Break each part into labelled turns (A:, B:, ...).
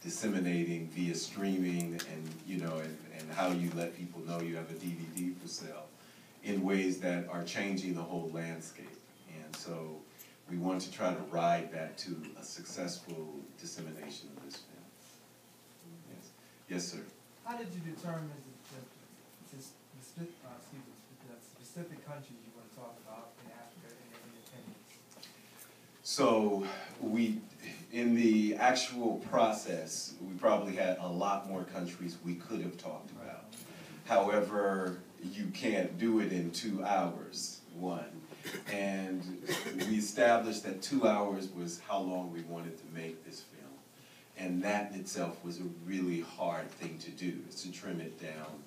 A: disseminating via streaming and, you know, and how you let people know you have a DVD for sale in ways that are changing the whole landscape. And so we want to try to ride that to a successful dissemination of this film. Yes, yes, sir.
B: How did you determine the specific countries you want to talk about in Africa and their independence?
A: So in the actual process, we probably had a lot more countries we could have talked about. However, you can't do it in 2 hours, one. And we established that 2 hours was how long we wanted to make this film. And that in itself was a really hard thing to do, is to trim it down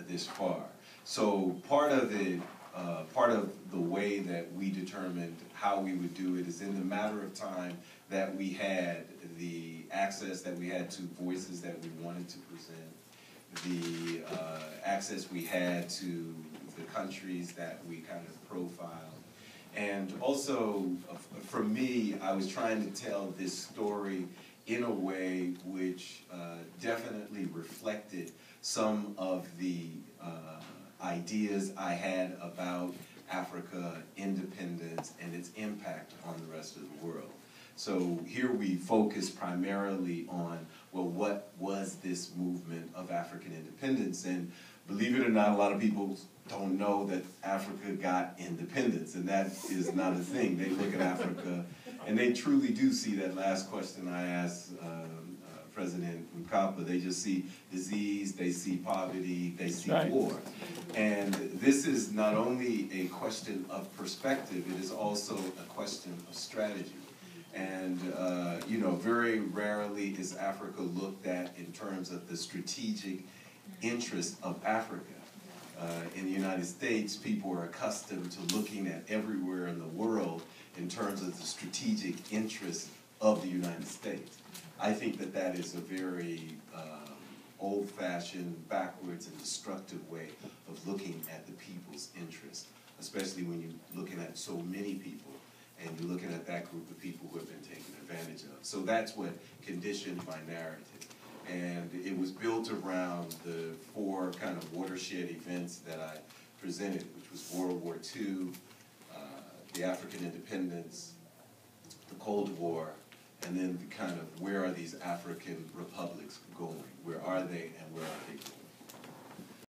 A: this far. So part of the way that we determined how we would do it is in the matter of time that we had the access that we had to voices that we wanted to present, the access we had to the countries that we kind of profiled. And also, for me, I was trying to tell this story in a way which definitely reflected some of the ideas I had about Africa, independence, and its impact on the rest of the world. So here we focus primarily on, well, what was this movement of African independence? And believe it or not, a lot of people don't know that Africa got independence, and that is not a thing. They look at Africa, and they truly do see that last question I asked President Mkapa. They just see disease, they see poverty, they see war. And this is not only a question of perspective, it is also a question of strategy. And, you know, very rarely is Africa looked at in terms of the strategic interest of Africa. In the United States, people are accustomed to looking at everywhere in the world in terms of the strategic interest of the United States. I think that that is a very old-fashioned, backwards, and destructive way of looking at the people's interest, especially when you're looking at so many people and you're looking at that group of people who have been taken advantage of. So that's what conditioned my narrative. And it was built around the 4 kind of watershed events that I presented, which was World War II, the African independence, the Cold War, and then the kind of where are these African republics going? Where are they and where are they going?